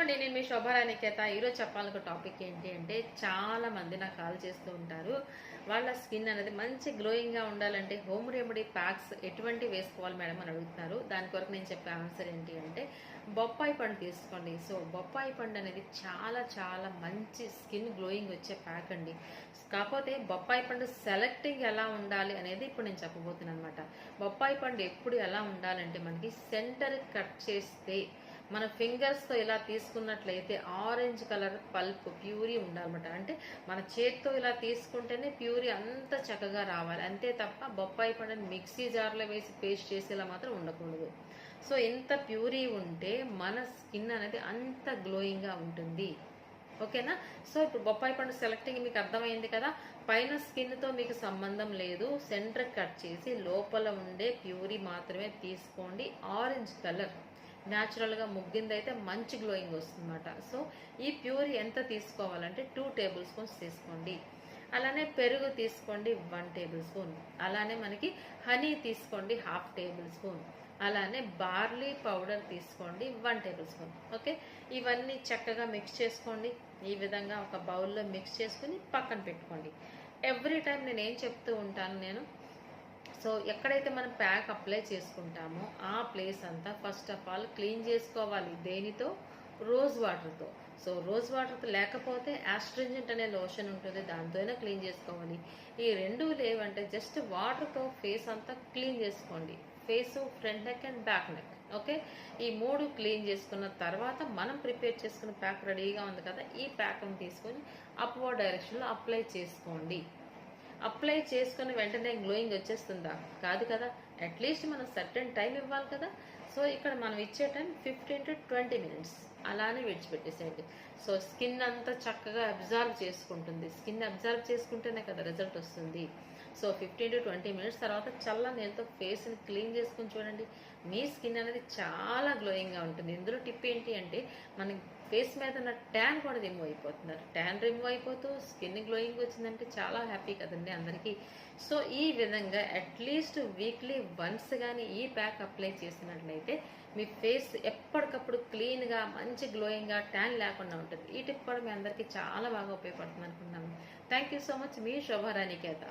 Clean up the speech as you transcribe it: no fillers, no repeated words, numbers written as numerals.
అండి, నేను మీ శోభారాణికేత. ఈరోజు చెప్పాలనుకో టాపిక్ ఏంటి అంటే, చాలా మంది నాకు కాల్ చేస్తూ ఉంటారు. వాళ్ళ స్కిన్ అనేది మంచి గ్లోయింగ్గా ఉండాలంటే హోమ్ రెమెడీ ప్యాక్స్ ఎటువంటి వేసుకోవాలి మేడం అని అడుగుతున్నారు. దాని కొరకు నేను చెప్పే ఆన్సర్ ఏంటి అంటే, బొప్పాయి పండు తీసుకోండి. సో బొప్పాయి పండు అనేది చాలా చాలా మంచి స్కిన్ గ్లోయింగ్ వచ్చే ప్యాక్ అండి. కాకపోతే బొప్పాయి పండు సెలెక్టింగ్ ఎలా ఉండాలి అనేది ఇప్పుడు నేను చెప్పబోతున్నాను అనమాట. బొప్పాయి పండు ఎప్పుడు ఎలా ఉండాలంటే, మనకి సెంటర్ కట్ చేస్తే మన ఫింగర్స్తో ఇలా తీసుకున్నట్లయితే ఆరెంజ్ కలర్ పల్ప్ ప్యూరీ ఉండాలన్నమాట. అంటే మన చేత్తో ఇలా తీసుకుంటేనే ప్యూరీ అంత చక్కగా రావాలి, అంతే తప్ప బొప్పాయి పండుని మిక్సీ జార్లో వేసి పేస్ట్ చేసేలా మాత్రం ఉండకూడదు. సో ఇంత ప్యూరీ ఉంటే మన స్కిన్ అనేది అంత గ్లోయింగ్గా ఉంటుంది. ఓకేనా? సో ఇప్పుడు బొప్పాయి పండు సెలెక్టింగ్ మీకు అర్థమైంది కదా. పైన స్కిన్తో మీకు సంబంధం లేదు, సెంటర్ కట్ చేసి లోపల ఉండే ప్యూరీ మాత్రమే తీసుకోండి. ఆరెంజ్ కలర్ న్యాచురల్గా ముగ్గిందైతే మంచి గ్లోయింగ్ వస్తుందన్నమాట. సో ఈ ప్యూరీ ఎంత తీసుకోవాలంటే 2 టేబుల్ స్పూన్స్ తీసుకోండి. అలానే పెరుగు తీసుకోండి 1 టేబుల్ స్పూన్. అలానే మనకి హనీ తీసుకోండి 1/2 టేబుల్ స్పూన్. అలానే బార్లీ పౌడర్ తీసుకోండి 1 టేబుల్ స్పూన్. ఓకే, ఇవన్నీ చక్కగా మిక్స్ చేసుకోండి. ఈ విధంగా ఒక బౌల్లో మిక్స్ చేసుకుని పక్కన పెట్టుకోండి. ఎవ్రీ టైం నేను ఏం చెప్తూ ఉంటాను, సో ఎక్కడైతే మనం ప్యాక్ అప్లై చేసుకుంటామో ఆ ప్లేస్ అంతా ఫస్ట్ ఆఫ్ ఆల్ క్లీన్ చేసుకోవాలి. దేనితో? రోజ్ వాటర్తో. సో రోజ్ వాటర్తో లేకపోతే ఆస్ట్రింజెంట్ అనే లోషన్ ఉంటుంది, దాంతోనే క్లీన్ చేసుకోవాలి. ఈ రెండు లేవంటే జస్ట్ వాటర్తో ఫేస్ అంతా క్లీన్ చేసుకోండి. Face, front neck and back neck. Okay, ఈ 3 క్లీన్ చేసుకున్న తర్వాత మనం ప్రిపేర్ చేసుకున్న ప్యాక్ రెడీగా ఉంది కదా, ఈ ప్యాక్ని తీసుకొని అప్వర్డ్ డైరెక్షన్లో అప్లై చేసుకోండి. అప్లై చేసుకుని వెంటనే గ్లోయింగ్ వచ్చేస్తుందా? కాదు కదా. అట్లీస్ట్ మనం సర్టెన్ టైం ఇవ్వాలి కదా. సో ఇక్కడ మనం ఇచ్చే టైం 15 to 20 మినిట్స్ అలానే విడిచిపెట్టేసేయండి. సో స్కిన్ అంతా చక్కగా అబ్జర్వ్ చేసుకుంటుంది. స్కిన్ అబ్జర్వ్ చేసుకుంటేనే కదా రిజల్ట్ వస్తుంది. సో 15 to 20 మినిట్స్ తర్వాత చల్ల నీళ్ళతో ఫేస్ని క్లీన్ చేసుకుని చూడండి. మీ స్కిన్ అనేది చాలా గ్లోయింగ్గా ఉంటుంది. ఇందులో టిప్ ఏంటి అంటే, మన ఫేస్ మీద ఉన్న ట్యాన్ కూడా రిమూవ్ అయిపోతున్నారు. ట్యాన్ రిమూవ్ అయిపోతూ స్కిన్ గ్లోయింగ్ వచ్చిందంటే చాలా హ్యాపీ కదండి అందరికీ. సో ఈ విధంగా అట్లీస్ట్ వీక్లీ వన్స్ కానీ ఈ ప్యాక్ అప్లై చేసినట్లయితే మీ ఫేస్ ఎప్పటికప్పుడు క్లీన్గా మంచి గ్లోయింగ్గా ట్యాన్ లేకుండా ఉంటుంది. ఈ టిప్ కూడా మీ అందరికీ చాలా బాగా ఉపయోగపడుతుంది అనుకుంటున్నాను. Thank you so much. మీ శోభారాణికేత.